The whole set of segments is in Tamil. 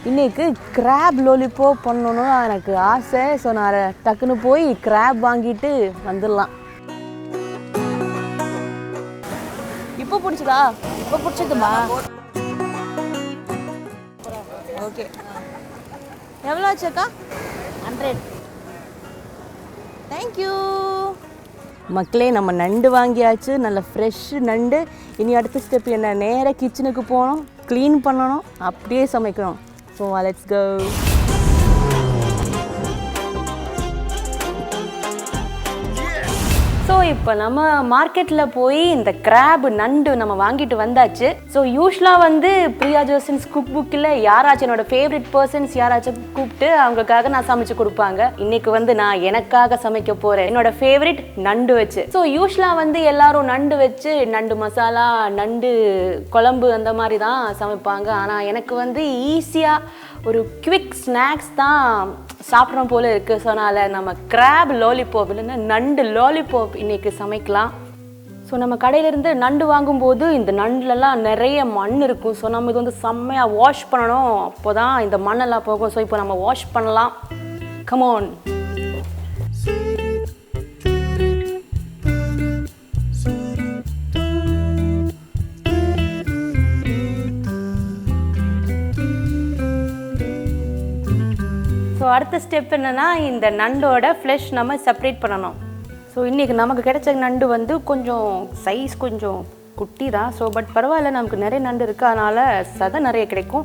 இன்னைக்கு கிராப் lollipop பண்ணணும்னு எனக்கு ஆசை. ஸோ நான் டக்குன்னு போய் கிராப் வாங்கிட்டு வந்துடலாம். இப்போ பிடிச்சதா? இப்போ பிடிச்சதுமா? ஓகே. எவ்வளோ ஆச்சுக்கா? 100. தேங்க்யூ. மக்களே, நம்ம நண்டு வாங்கியாச்சு. நல்ல ஃப்ரெஷ் நண்டு. இனி அடுத்த ஸ்டெப் என்ன? நேராக கிச்சனுக்கு போகணும், க்ளீன் பண்ணணும், அப்படியே சமைக்கணும். So let's go. ஸோ இப்போ நம்ம மார்க்கெட்டில் போய் இந்த கிராப் நண்டு நம்ம வாங்கிட்டு வந்தாச்சு. ஸோ யூஸ்வலாக வந்து பிரியா ஜெர்சன்ஸ் குக்புக்கில் யாராச்சும் என்னோட ஃபேவரட் பர்சன்ஸ் யாராச்சும் கூப்பிட்டு அவங்களுக்காக நான் சமைச்சு கொடுப்பாங்க. இன்னைக்கு வந்து நான் எனக்காக சமைக்க போகிறேன் என்னோட ஃபேவரட் நண்டு வச்சு. ஸோ யூஸ்வலாக வந்து எல்லாரும் நண்டு வச்சு நண்டு மசாலா, நண்டு குழம்பு அந்த மாதிரி தான் சமைப்பாங்க. ஆனால் எனக்கு வந்து ஈஸியாக ஒரு குவிக் ஸ்நாக்ஸ் தான் சாப்பிட்றோம் போல இருக்குது. ஸோ அதனால் நம்ம கிராப் லாலிபாப் இல்லைன்னா நண்டு லாலிபாப் இன்றைக்கி சமைக்கலாம். ஸோ நம்ம கடையிலேருந்து நண்டு வாங்கும்போது இந்த நண்டுலலாம் நிறைய மண் இருக்கும். ஸோ நம்ம இது வந்து செம்மையாக வாஷ் பண்ணணும், அப்போ தான் இந்த மண்ணெல்லாம் போகும். ஸோ இப்போ நம்ம வாஷ் பண்ணலாம். கமான். ஸோ அடுத்த ஸ்டெப் என்னென்னா இந்த நண்டோட ஃப்ளெஷ் நம்ம செப்பரேட் பண்ணணும். ஸோ இன்றைக்கி நமக்கு கிடைச்ச நண்டு வந்து கொஞ்சம் சைஸ் கொஞ்சம் குட்டி தான். ஸோ பட் பரவாயில்ல, நமக்கு நிறைய நண்டு இருக்குது, அதனால் சதை நிறைய கிடைக்கும்.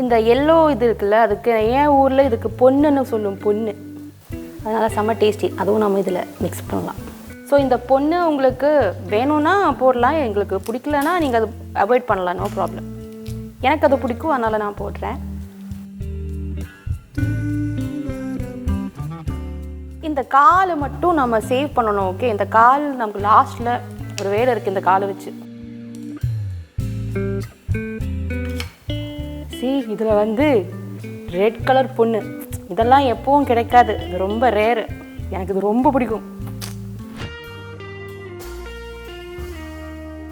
இந்த எல்லோ இது இருக்குல்ல, அதுக்கு என் ஊரில் இதுக்கு பொண்ணுன்னு சொல்லும், பொண்ணு. அதனால் செம்ம டேஸ்டி. அதுவும் நம்ம இதில் மிக்ஸ் பண்ணலாம். ஸோ இந்த பொண்ணு உங்களுக்கு வேணும்னா போடலாம், எங்களுக்கு பிடிக்கலன்னா நீங்கள் அது அவாய்ட் பண்ணலாம், நோ ப்ராப்ளம். எனக்கு அது பிடிக்கும், அதனால் நான் போடுறேன். இந்த கால் மட்டும் நம்ம சேவ் பண்ணணும். ஓகே, இந்த கால் நமக்கு லாஸ்ட்டில் ஒரு வேலை இருக்குது இந்த காலை வச்சு. இதில் வந்து ரெட் கலர் பொண்ணு, இதெல்லாம் எப்பவும் கிடைக்காது, இது ரொம்ப ரேரு. எனக்கு இது ரொம்ப பிடிக்கும்.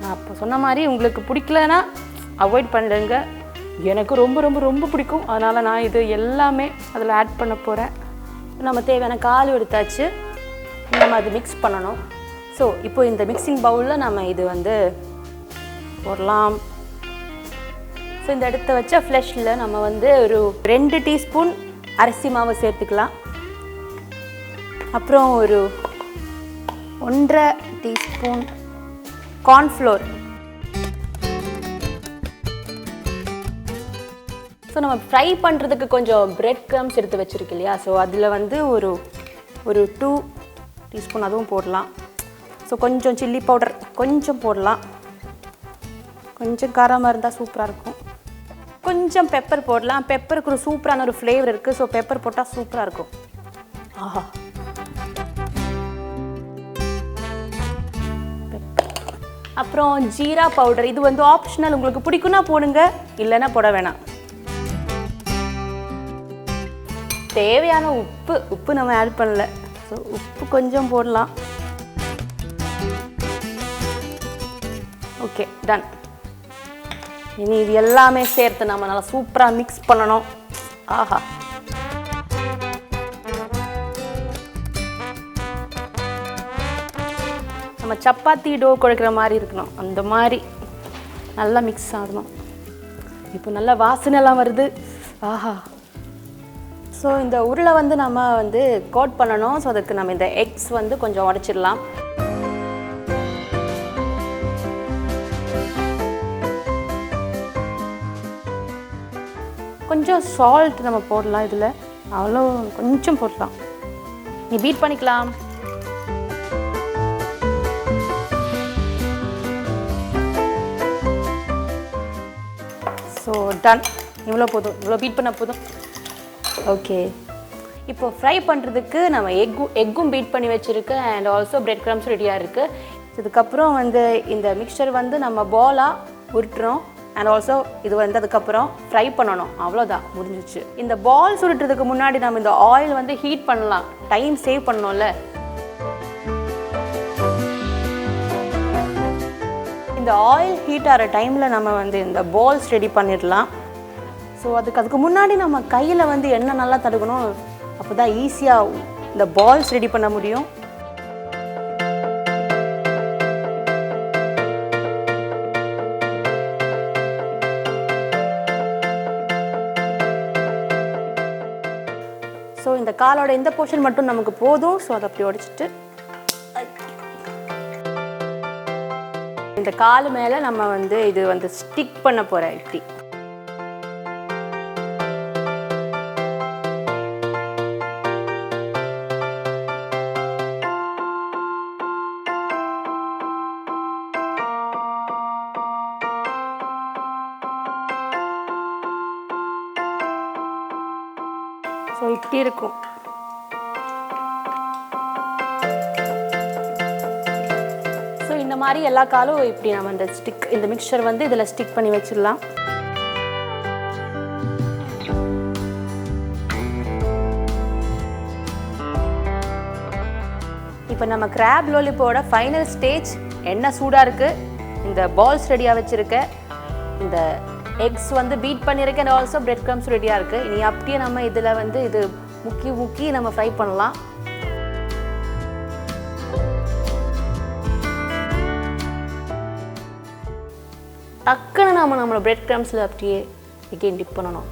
நான் அப்போ சொன்ன மாதிரி உங்களுக்கு பிடிக்கலன்னா அவாய்ட் பண்ணுறேங்க. எனக்கு ரொம்ப ரொம்ப ரொம்ப பிடிக்கும், அதனால் நான் இது எல்லாமே அதில் ஆட் பண்ண போகிறேன். நம்ம தேவையான கால் எடுத்தாச்சு, நம்ம அது மிக்ஸ் பண்ணணும். ஸோ இப்போ இந்த மிக்சிங் பவுலில் நம்ம இது வந்து போடலாம். ஸோ இந்த எடுத்து வச்ச ஃப்ளெஷ்ஷில் நம்ம வந்து ஒரு 2 டீஸ்பூன் அரிசி மாவு சேர்த்துக்கலாம். அப்புறம் ஒரு 1.5 டீஸ்பூன் கார்ன்ஃப்ளோர். ஸோ நம்ம ஃப்ரை பண்ணுறதுக்கு கொஞ்சம் பிரெட் க்ரம்ஸ் எடுத்து வச்சுருக்கு இல்லையா, ஸோ அதில் வந்து ஒரு 2 டீஸ்பூன் அதுவும் போடலாம். ஸோ கொஞ்சம் சில்லி பவுடர் கொஞ்சம் போடலாம், கொஞ்சம் காரமாக இருந்தால் சூப்பராக இருக்கும். கொஞ்சம் பெப்பர் போடலாம். பெப்பருக்கு ஒரு சூப்பரான ஒரு ஃப்ளேவர் இருக்குது. ஸோ பெப்பர் போட்டால் சூப்பராக இருக்கும். ஆஹா, அப்புறம் ஜீரா பவுடர், இது வந்து ஆப்ஷனல், உங்களுக்கு பிடிக்குன்னா போடுங்க, இல்லைன்னா போட வேணாம். தேவையான உப்பு நம்ம ஆட் பண்ணல, ஸோ உப்பு கொஞ்சம் போடலாம். Okay, done. இனி இது எல்லாமே சேர்த்து நம்ம நல்லா சூப்பராக மிக்ஸ் பண்ணணும். ஆஹா, நம்ம சப்பாத்தி டோ குழைக்கிற மாதிரி இருக்கணும், அந்த மாதிரி நல்லா மிக்ஸ் ஆகணும். இப்போ நல்லா வாசனைலாம் வருது. ஆஹா. ஸோ இந்த உருளை வந்து நம்ம வந்து கோட் பண்ணணும். ஸோ அதுக்கு நம்ம இந்த எக்ஸ் வந்து கொஞ்சம் உடைச்சிடலாம். கொஞ்சம் சால்ட் நம்ம போடலாம் இதில், அவ்வளோ கொஞ்சம் போடலாம். நீ பீட் பண்ணிக்கலாம். So done. இவ்வளோ போதும், இவ்வளோ பீட் பண்ண போதும். ஓகே, இப்போ ஃப்ரை பண்ணுறதுக்கு நம்ம எக்கும் பீட் பண்ணி வச்சுருக்கு, அண்ட் ஆல்சோ பிரெட் க்ரம்ஸ் ரெடியாக இருக்குது. இதுக்கப்புறம் வந்து இந்த மிக்சர் வந்து நம்ம பாலாக உருட்டுறோம், அண்ட் ஆல்சோ இது வந்து அதுக்கப்புறம் ஃப்ரை பண்ணணும். அவ்வளோதான், முடிஞ்சிச்சு. இந்த பால் சுருட்டுறதுக்கு முன்னாடி நம்ம இந்த ஆயில் வந்து ஹீட் பண்ணலாம், டைம் சேவ் பண்ணணும்ல. இந்த ஆயில் ஹீட் ஆகிற டைமில் நம்ம வந்து இந்த பால்ஸ் ரெடி பண்ணிடலாம். ஸோ அதுக்கு முன்னாடி நம்ம கையில் வந்து எண்ணெய் நல்லா தடுக்கணும். அப்போ தான் ஈஸியாக இந்த பால்ஸ் ரெடி பண்ண முடியும். ஸோ இந்த காலோட இந்த போர்ஷன் மட்டும் நமக்கு போதும். ஸோ அதை அப்படி உடைச்சிட்டு இந்த கால் மேலே நம்ம வந்து இது வந்து ஸ்டிக் பண்ண போகிறேன். இப்படி ஸோ இப்படி இருக்கும். ஸோ இந்த மாதிரி எல்லா காலும் இப்படி நம்ம இந்த மிக்சர் வந்து இதில் ஸ்டிக் பண்ணி வச்சிடலாம். இப்போ நம்ம கிராப் லாலிபாப்போட ஃபைனல் ஸ்டேஜ். எண்ணெய் சூடாக இருக்குது, இந்த பால்ஸ் ரெடியாக வச்சுருக்கேன், இந்த எக்ஸ் வந்து பீட் பண்ணியிருக்கேன், அண்ட் ஆல்சோ பிரெட் க்ரம்ஸ் ரெடியாக இருக்குது. இனி அப்படியே நம்ம இதில் வந்து இது முக்கி நம்ம ஃப்ரை பண்ணலாம். டக்குன்னு நம்மளோட பிரெட் க்ரம்ஸில் அப்படியே எகெயின் டிப் பண்ணணும்.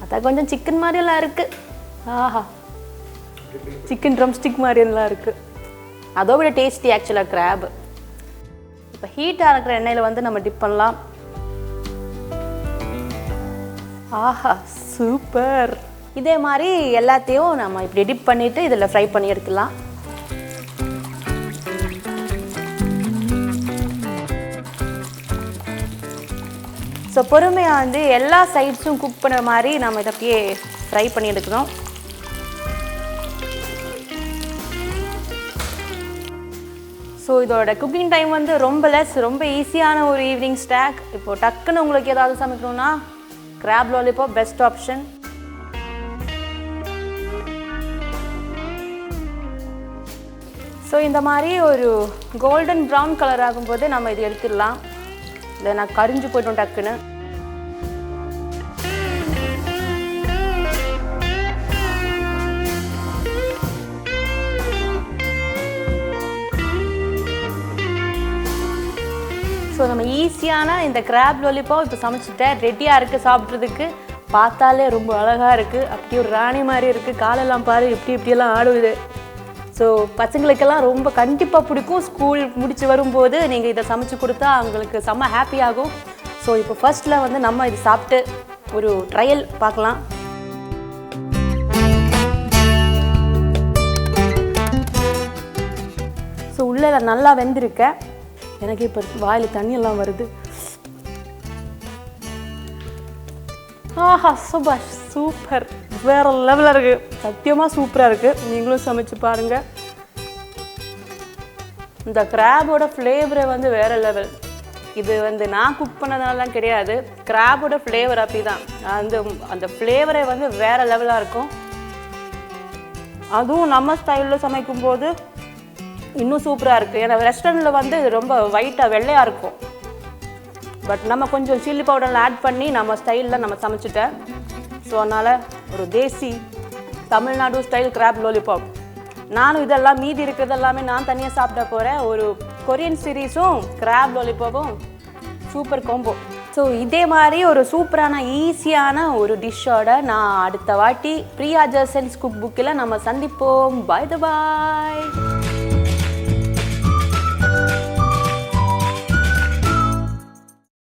அதான் கொஞ்சம் சிக்கன் மாதிரியெல்லாம் இருக்குது. ஆஹா, சிக்கன் ட்ரம் ஸ்டிக் மாதிரியெல்லாம் இருக்குது. அதோ விட டேஸ்டி ஆக்சுவலாக கிராப். இப்போ ஹீட்டாக இருக்கிற எண்ணெயில் வந்து நம்ம டிப் பண்ணலாம். ஆஹா, சூப்பர். இதே மாதிரி எல்லாத்தையும் நம்ம இப்படி டிப் பண்ணிவிட்டு இதில் ஃப்ரை பண்ணி எடுத்துக்கலாம். ஸோ பொறுமையாக வந்து எல்லா சைட்ஸும் குக் பண்ணுற மாதிரி நம்ம இதை அப்படியே ஃப்ரை பண்ணி எடுக்கணும். ஸோ இதோட குக்கிங் டைம் வந்து ரொம்ப ஈஸியான ஒரு ஈவினிங் ஸ்நாக். இப்போது டக்குன்னு உங்களுக்கு ஏதாவது சமைக்கணும்னா crab lollipop best option. So இந்த மாதிரி ஒரு கோல்டன் ப்ரௌன் கலர் ஆகும்போது நம்ம இது எடுத்துடலாம். இல்லை நான் கரிஞ்சு போய்ட்டோம் டக்குன்னு. ஸோ நம்ம ஈஸியான இந்த கிராப் லாலிபாப் இப்போ சமைச்சிட்டேன், ரெடியாக இருக்குது சாப்பிட்றதுக்கு. பார்த்தாலே ரொம்ப அழகாக இருக்குது, அப்படி ஒரு ராணி மாதிரி இருக்குது. காலெல்லாம் பாரு இப்படியெல்லாம் ஆடுது. ஸோ பசங்களுக்கெல்லாம் ரொம்ப கண்டிப்பாக பிடிக்கும். ஸ்கூல் முடித்து வரும்போது நீங்கள் இதை சமைச்சு கொடுத்தா அவங்களுக்கு செம்ம ஹாப்பியாகும். ஸோ இப்போ ஃபர்ஸ்ட்டில் வந்து நம்ம இது சாப்பிட்டு ஒரு ட்ரையல் பார்க்கலாம். ஸோ உள்ளே நல்லா வெந்திருக்கேன். எனக்கு இப்போ வாயில் தண்ணியெல்லாம் வருது. ஆஹா, சூப்பர், வேற லெவலில் இருக்குது. சத்தியமாக சூப்பராக இருக்குது. நீங்களும் சமைச்சு பாருங்கள். இந்த கிராபோட ஃப்ளேவரை வந்து வேறு லெவல். இது வந்து நான் குக் பண்ணதுனாலாம் கிடையாது, கிராபோட ஃப்ளேவர் அப்படி தான். அந்த ஃப்ளேவரை வந்து வேறு லெவலாக இருக்கும். அதுவும் நம்ம ஸ்டைலில் சமைக்கும்போது இன்னும் சூப்பராக இருக்குது. ஏன்னா ரெஸ்டாரண்ட்டில் வந்து ரொம்ப ஒயிட்டாக வெள்ளையாக இருக்கும். பட் நம்ம கொஞ்சம் சில்லி பவுடரில் ஆட் பண்ணி நம்ம ஸ்டைலில் நம்ம சமைச்சிட்டேன். ஸோ அதனால் ஒரு தேசி தமிழ்நாடு ஸ்டைல் கிராப் லாலிபாப். நானும் இதெல்லாம் மீதி இருக்கிறது எல்லாமே நான் தனியாக சாப்பிட போகிறேன். ஒரு கொரியன் சீரீஸும் கிராப் லாலிபாப்பும் சூப்பர் காம்போ. ஸோ இதே மாதிரி ஒரு சூப்பரான ஈஸியான ஒரு டிஷ்ஷோட நான் அடுத்த வாட்டி பிரியா ஜெர்சன்ஸ் குக் புக்கில் நம்ம சந்திப்போம். Bye the bye.